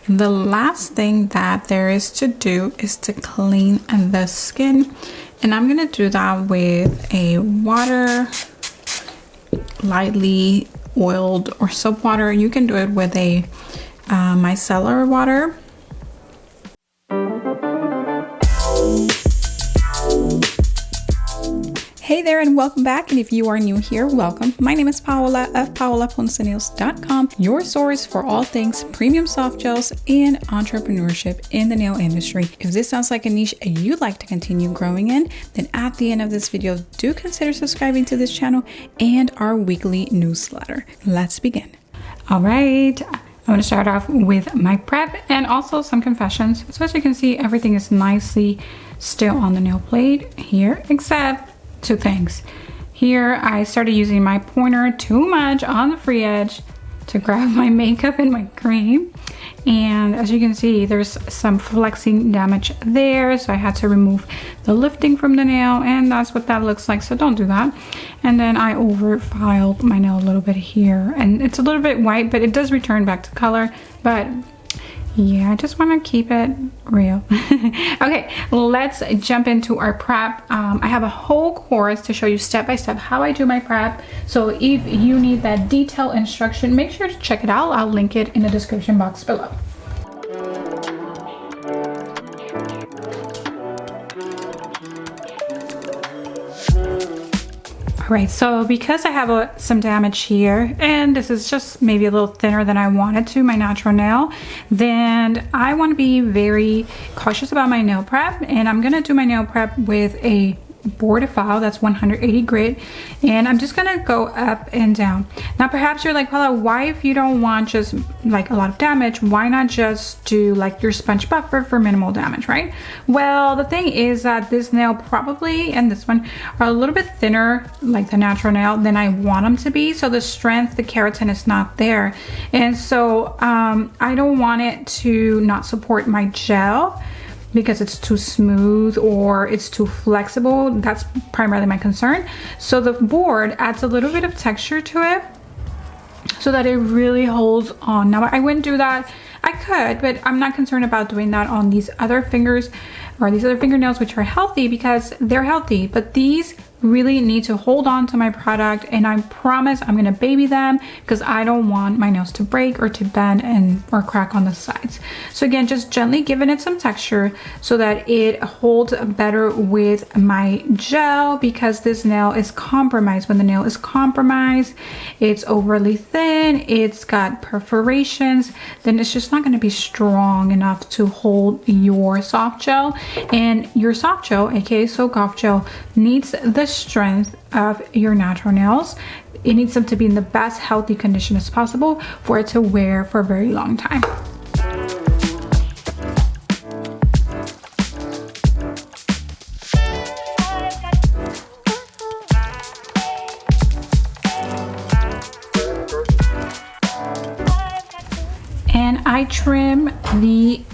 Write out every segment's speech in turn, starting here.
The last thing that there is to do is to clean the skin, and I'm gonna do that with a water, lightly oiled or soap water. You can do it with a micellar water. Hey there and welcome back, and if you are new here, welcome. My name is Paola of paolaponcenails.com, your source for all things premium soft gels and entrepreneurship in the nail industry. If this sounds like a niche you'd like to continue growing in, then at the end of this video, do consider subscribing to this channel and our weekly newsletter. Let's begin. All right. I'm going to start off with my prep and also some confessions. So as you can see, everything is nicely still on the nail plate here, except two things. Here I started using my pointer too much on the free edge to grab my makeup and my cream, and as you can see, there's some flexing damage there, so I had to remove the lifting from the nail, and that's what that looks like, so don't do that. And then I over filed my nail a little bit here, and it's a little bit white, but it does return back to color. But yeah, I just want to keep it real. Okay, let's jump into our prep. I have a whole course to show you step by step how I do my prep. So if you need that detailed instruction, make sure to check it out. I'll link it in the description box below. Right, so because I have some damage here, and this is just maybe a little thinner than I wanted to, my natural nail, then I want to be very cautious about my nail prep, and I'm going to do my nail prep with a board file that's 180 grit, and I'm just gonna go up and down. Now perhaps you're like, Paula, why, if you don't want just like a lot of damage, why not just do like your sponge buffer for minimal damage, right? Well, the thing is that this nail probably and this one are a little bit thinner, like the natural nail, than I want them to be, so the strength, the keratin is not there, and so I don't want it to not support my gel because it's too smooth or it's too flexible. That's primarily my concern. So the board adds a little bit of texture to it so that it really holds on. Now I wouldn't do that. I could, but I'm not concerned about doing that on these other fingers or these other fingernails, which are healthy because they're healthy, but these really need to hold on to my product, and I promise I'm gonna baby them because I don't want my nails to break or to bend or crack on the sides. So again, just gently giving it some texture so that it holds better with my gel, because this nail is compromised. When the nail is compromised, it's overly thin, it's got perforations, then it's just not going to be strong enough to hold your soft gel. And your soft gel, aka soak off gel, needs the strength of your natural nails. It needs them to be in the best healthy condition as possible for it to wear for a very long time. And I trim the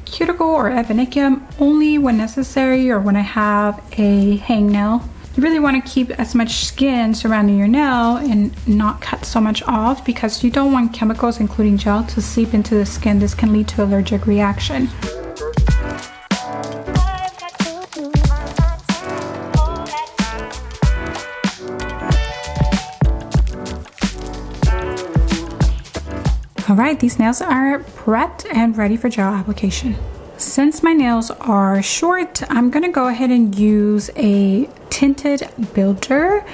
cuticle or eponychium only when necessary or when I have a hangnail. You really want to keep as much skin surrounding your nail and not cut so much off, because you don't want chemicals, including gel, to seep into the skin. This can lead to allergic reaction. All right, these nails are prepped and ready for gel application. Since my nails are short, I'm gonna go ahead and use a tinted builder.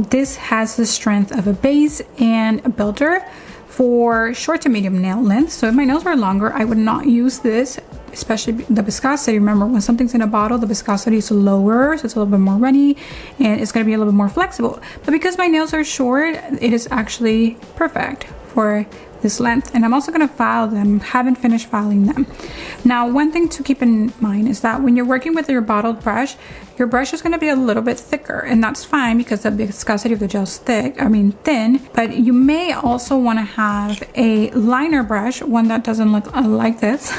This has the strength of a base and a builder for short to medium nail length. So if my nails were longer, I would not use this, especially the viscosity. Remember, when something's in a bottle, the viscosity is lower, so it's a little bit more runny and it's gonna be a little bit more flexible. But because my nails are short, it is actually perfect for this length. And I'm also going to file them, haven't finished filing them. Now, one thing to keep in mind is that when you're working with your bottled brush, your brush is going to be a little bit thicker, and that's fine because the viscosity of the gel is thin, but you may also want to have a liner brush, one that doesn't look like this.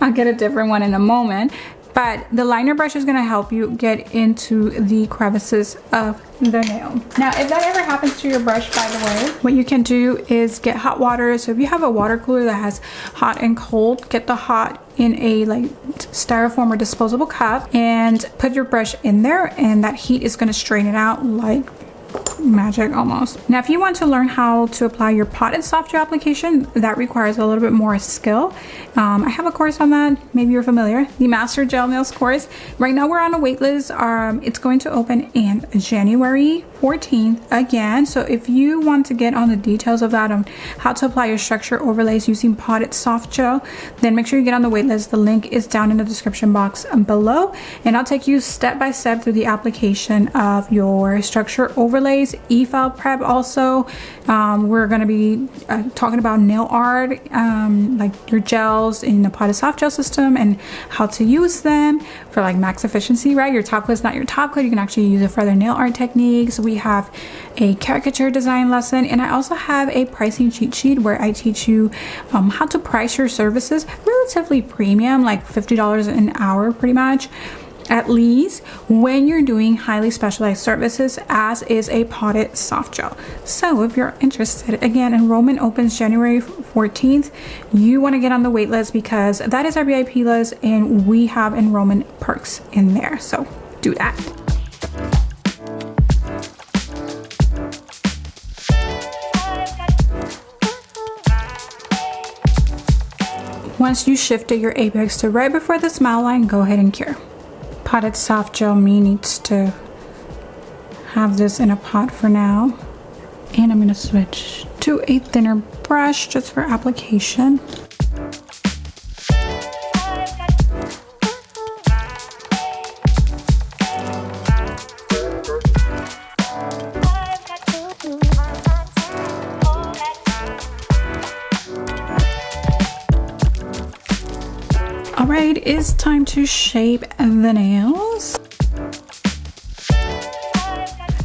I'll get a different one in a moment. But the liner brush is going to help you get into the crevices of the nail. Now, if that ever happens to your brush, by the way, what you can do is get hot water. So if you have a water cooler that has hot and cold, get the hot in a like styrofoam or disposable cup and put your brush in there, and that heat is going to strain it out like magic almost. Now, if you want to learn how to apply your potted soft gel application, that requires a little bit more skill. I have a course on that. Maybe you're familiar. The Master Gel Nails course. Right now we're on a wait list. It's going to open in January 14th again. So if you want to get on the details of that, on how to apply your structure overlays using potted soft gel, then make sure you get on the wait list. The link is down in the description box below, and I'll take you step by step through the application of your structure overlays, e-file prep. Also, we're going to be talking about nail art, like your gels in the potted soft gel system and how to use them for like max efficiency, right? Your top coat is not your top coat. You can actually use it for other nail art techniques. We have a caricature design lesson, and I also have a pricing cheat sheet where I teach you how to price your services relatively premium, like $50 an hour pretty much, at least, when you're doing highly specialized services, as is a potted soft gel. So if you're interested, again, enrollment opens January 14th. You want to get on the wait list because that is our VIP list, and we have enrollment perks in there. So do that. Once you shifted your apex to right before the smile line, go ahead and cure. Potted soft gel me needs to have this in a pot for now, and I'm going to switch to a thinner brush just for application. Alright, it's time to shape the nails.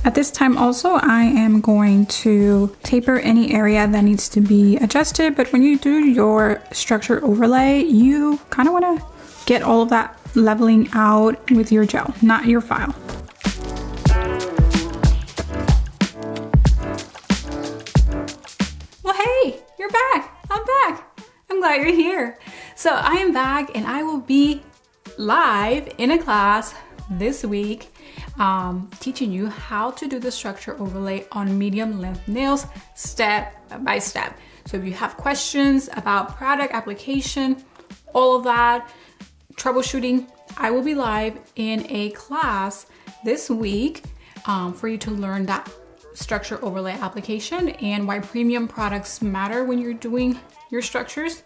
At this time also, I am going to taper any area that needs to be adjusted, but when you do your structure overlay, you kind of want to get all of that leveling out with your gel, not your file. Well, hey, you're back. I'm back. I'm glad you're here. So I am back, and I will be live in a class this week teaching you how to do the structure overlay on medium length nails step by step. So if you have questions about product application, all of that, troubleshooting, I will be live in a class this week for you to learn that structure overlay application and why premium products matter when you're doing your structures.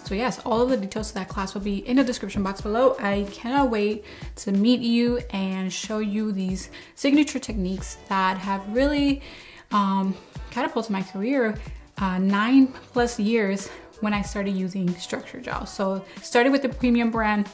So yes, all of the details of that class will be in the description box below. I cannot wait to meet you and show you these signature techniques that have really catapulted my career 9+ years when I started using structure gel. So started with the premium brand,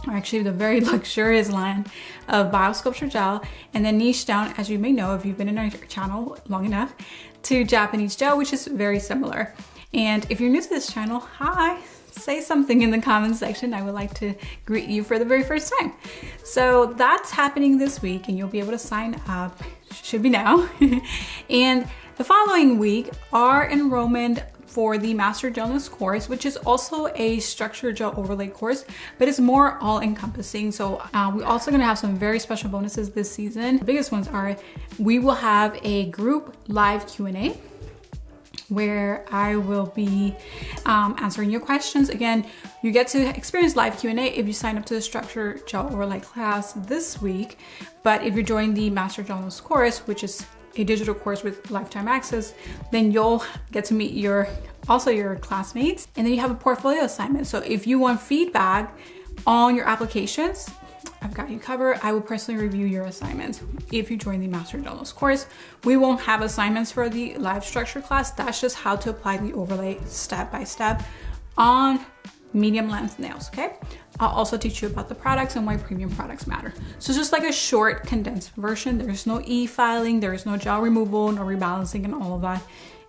or actually the very luxurious line of Biosculpture gel, and then niche down, as you may know if you've been in our channel long enough, to Japanese gel, which is very similar. And if you're new to this channel, hi, say something in the comments section. I would like to greet you for the very first time. So that's happening this week, and you'll be able to sign up, should be now. And the following week, our enrollment for the Master Gelness course, which is also a structure gel overlay course, but it's more all-encompassing. So we're also gonna have some very special bonuses this season. The biggest ones are, we will have a group live Q&A where I will be answering your questions. Again, you get to experience live Q&A if you sign up to the structure gel overlay class this week. But if you're joining the Master Gelness course, which is a digital course with lifetime access, then you'll get to meet your classmates, and then you have a portfolio assignment. So if you want feedback on your applications, I've got you covered. I will personally review your assignments. If you join the Master Gelness course, we won't have assignments for the live structure class. That's just how to apply the overlay step by step on medium length nails, okay? I'll also teach you about the products and why premium products matter. So it's just like a short condensed version. There's no e-filing, there's no gel removal, no rebalancing and all of that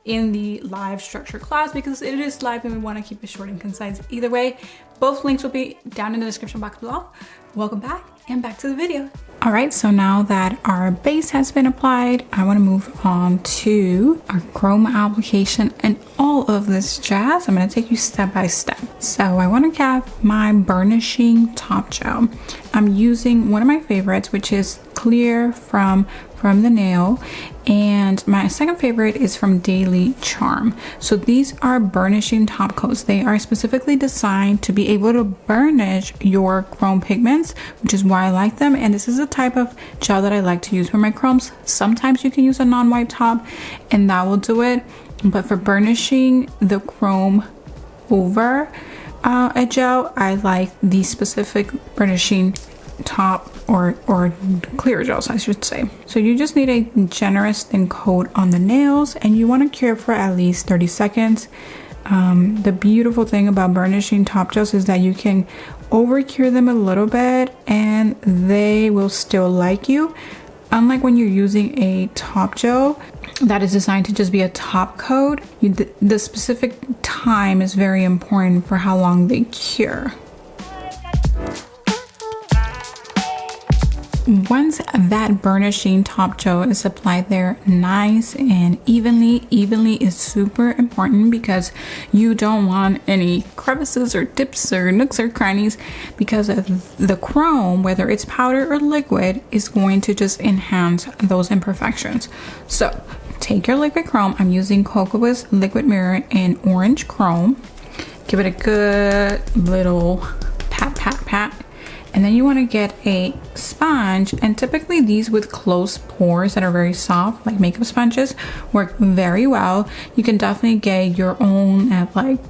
in the live structure class, because it is live and we want to keep it short and concise. Either way, both links will be down in the description box below. Welcome back, and back to the video. All right, so now that our base has been applied, I want to move on to our chrome application and all of this jazz. I'm going to take you step by step. So I want to have my Burnishing Top Gel. I'm using one of my favorites, which is clear from the nail, and my second favorite is from Daily Charme. So these are burnishing top coats. They are specifically designed to be able to burnish your chrome pigments, which is why I like them. And this is a type of gel that I like to use for my chromes. Sometimes you can use a non-wipe top and that will do it, but for burnishing the chrome over a gel, I like the specific burnishing top or clear gels, I should say. So you just need a generous thin coat on the nails, and you want to cure for at least 30 seconds. The beautiful thing about burnishing top gels is that you can over cure them a little bit and they will still like you. Unlike when you're using a top gel that is designed to just be a top coat, the specific time is very important for how long they cure. Once that burnishing top gel is applied there nice and evenly is super important, because you don't want any crevices or dips or nooks or crannies, because the chrome, whether it's powder or liquid, is going to just enhance those imperfections. So take your liquid chrome. I'm using Kokoist liquid mirror in orange chrome. Give it a good little pat. And then you want to get a sponge, and typically these with closed pores that are very soft, like makeup sponges, work very well. You can definitely get your own at like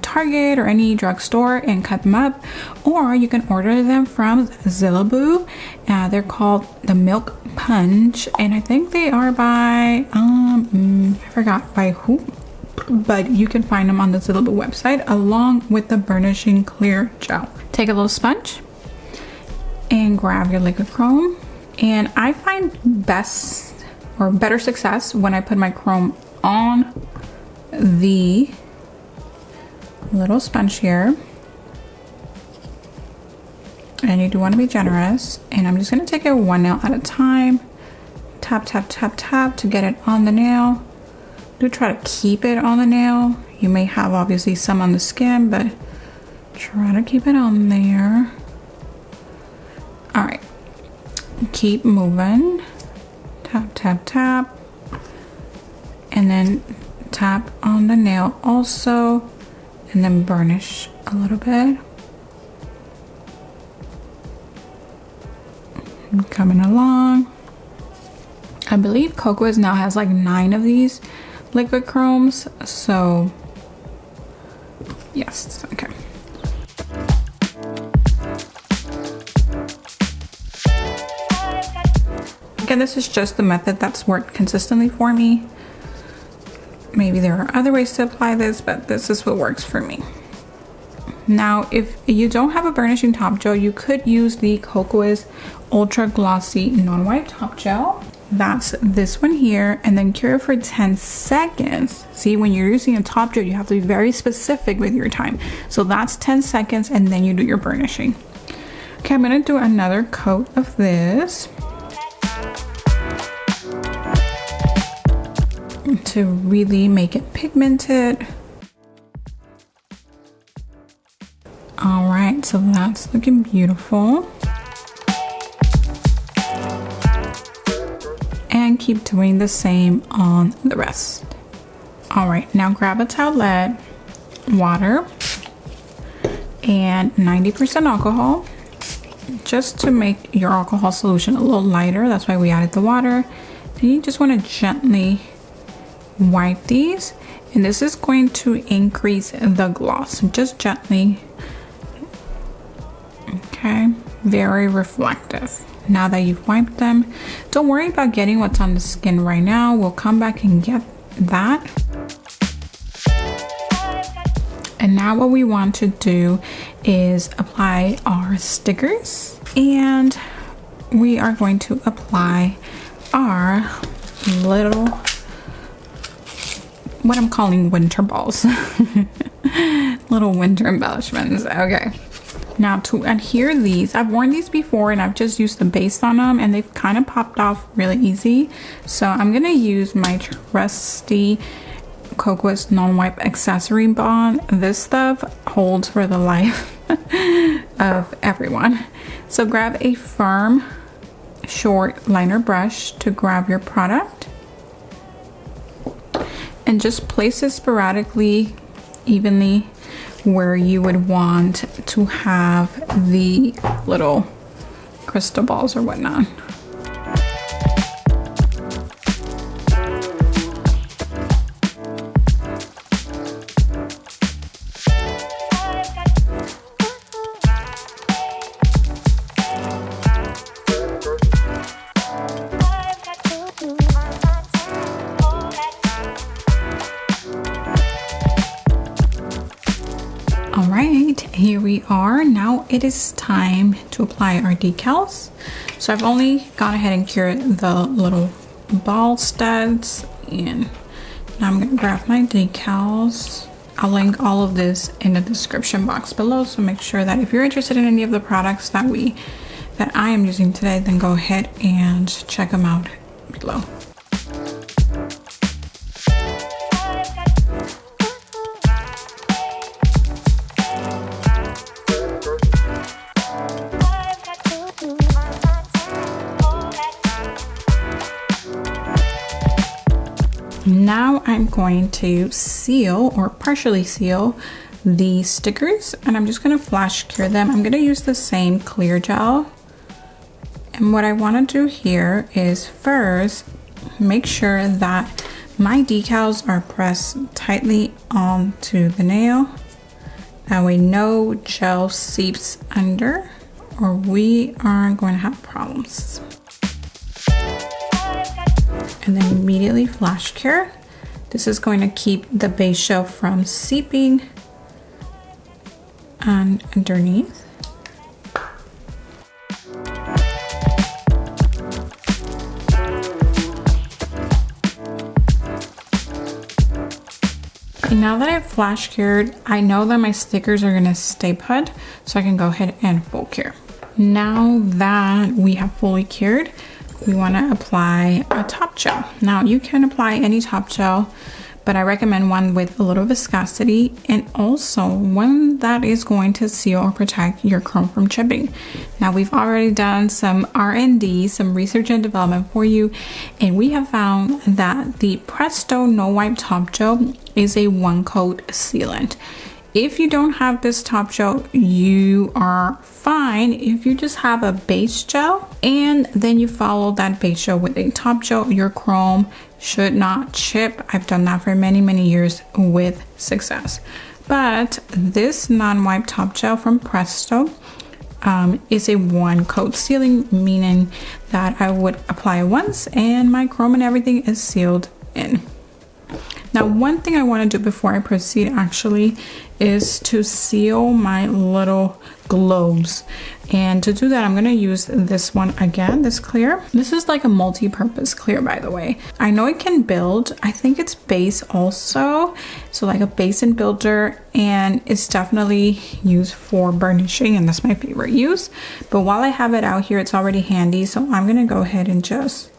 Target or any drugstore and cut them up, or you can order them from Zillabeau. They're called the Milk Punch, and I think they are by I forgot by who, but you can find them on the Zillabeau website along with the burnishing clear gel. Take a little sponge and grab your liquid chrome, and I find best or better success when I put my chrome on the little sponge here, and you do want to be generous. And I'm just going to take it one nail at a time, tap to get it on the nail. Do try to keep it on the nail. You may have obviously some on the skin, but try to keep it on there. All right, keep moving, tap, and then tap on the nail also, and then burnish a little bit. Coming along. I believe Kokoist now has like 9 of these liquid chromes, so yes, okay. Again, this is just the method that's worked consistently for me. Maybe there are other ways to apply this, but this is what works for me. Now, if you don't have a burnishing top gel, you could use the Kokoist Ultra Glossy Non-Wipe Top Gel. That's this one here, and then cure for 10 seconds. See, when you're using a top gel, you have to be very specific with your time. So that's 10 seconds, and then you do your burnishing. Okay, I'm gonna do another coat of this to really make it pigmented. All right, so that's looking beautiful. And keep doing the same on the rest. All right, now grab a towelette, water, and 90% alcohol, just to make your alcohol solution a little lighter. That's why we added the water. And you just want to gently wipe these, and this is going to increase the gloss, just gently. Okay, very reflective. Now that you've wiped them, don't worry about getting what's on the skin right now. We'll come back and get that. And now what we want to do is apply our stickers, and we are going to apply our little, what I'm calling winter balls. Little winter embellishments. Okay, Now to adhere these, I've worn these before and I've just used the base on them and they've kind of popped off really easy. So I'm gonna use my trusty Kokoist Non-Wipe Accessory Bond. This stuff holds for the life of everyone. So grab a firm, short liner brush to grab your product and just place it sporadically, evenly, where you would want to have the little crystal balls or whatnot. Here we are. Now it is time to apply our decals. So I've only gone ahead and cured the little ball studs, and now I'm going to grab my decals. I'll link all of this in the description box below, so make sure that if you're interested in any of the products that I am using today, then go ahead and check them out below. Now I'm going to seal or partially seal the stickers, and I'm just going to flash cure them. I'm going to use the same clear gel, and what I want to do here is first make sure that my decals are pressed tightly onto the nail. That way no gel seeps under, or we are going to have problems. And then immediately flash cure. This is going to keep the base gel from seeping and underneath. And now that I've flash cured, I know that my stickers are gonna stay put, so I can go ahead and full cure. Now that we have fully cured, we want to apply a top gel. Now you can apply any top gel, but I recommend one with a little viscosity and also one that is going to seal or protect your chrome from chipping. Now we've already done some R&D, some research and development for you, and we have found that the Presto Non-Wipe Top Gel is a one coat sealant. If you don't have this top gel, you are fine if you just have a base gel and then you follow that base gel with a top gel. Your chrome should not chip. I've done that for many, many years with success. But this non-wipe top gel from Presto is a one coat sealing, meaning that I would apply it once and my chrome and everything is sealed in. Now, one thing I want to do before I proceed actually is to seal my little globes. And to do that, I'm going to use this one again, this clear. This is like a multi-purpose clear, by the way. I know it can build. I think it's base also. So like a base and builder, and it's definitely used for burnishing, and that's my favorite use. But while I have it out here, it's already handy. So I'm going to go ahead and just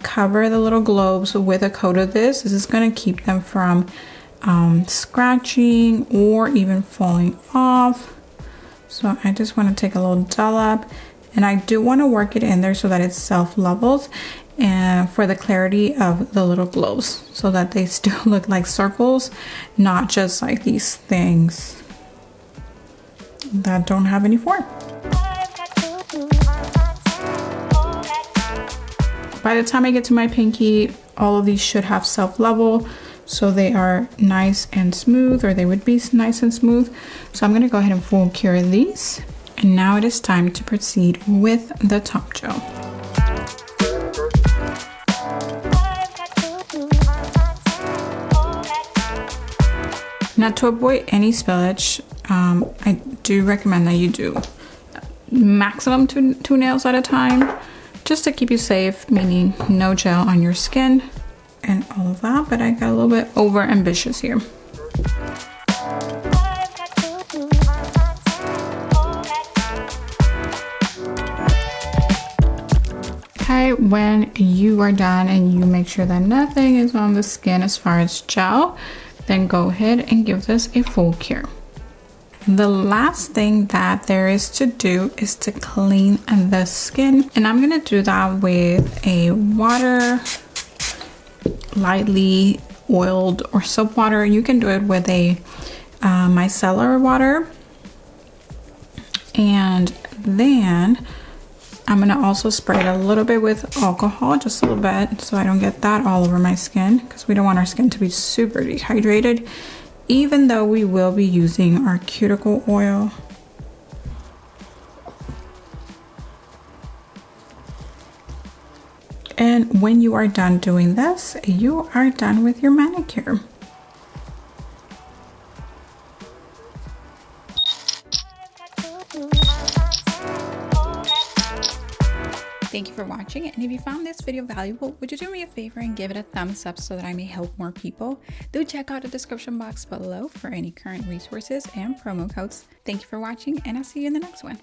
cover the little globes with a coat of this. This is going to keep them from scratching or even falling off. So I just want to take a little dollop, and I do want to work it in there so that it self-levels and for the clarity of the little globes, so that they still look like circles, not just like these things that don't have any form. By the time I get to my pinky, all of these should have self-level, so they are nice and smooth, or they would be nice and smooth. So I'm going to go ahead and full cure these. And now it is time to proceed with the top gel. Now, to avoid any spillage, I do recommend that you do maximum two nails at a time, just to keep you safe, meaning no gel on your skin and all of that. But I got a little bit over ambitious here. when you are done and you make sure that nothing is on the skin as far as gel, then go ahead and give this a full cure. The last thing that there is to do is to clean the skin, and I'm gonna do that with a water, lightly oiled or soap water. You can do it with a micellar water, and then I'm gonna also spray it a little bit with alcohol, just a little bit, so I don't get that all over my skin, because we don't want our skin to be super dehydrated, even though we will be using our cuticle oil. And when you are done doing this, you are done with your manicure. Thank you for watching, and if you found this video valuable, would you do me a favor and give it a thumbs up so that I may help more people? Do check out the description box below for any current resources and promo codes. Thank you for watching, and I'll see you in the next one.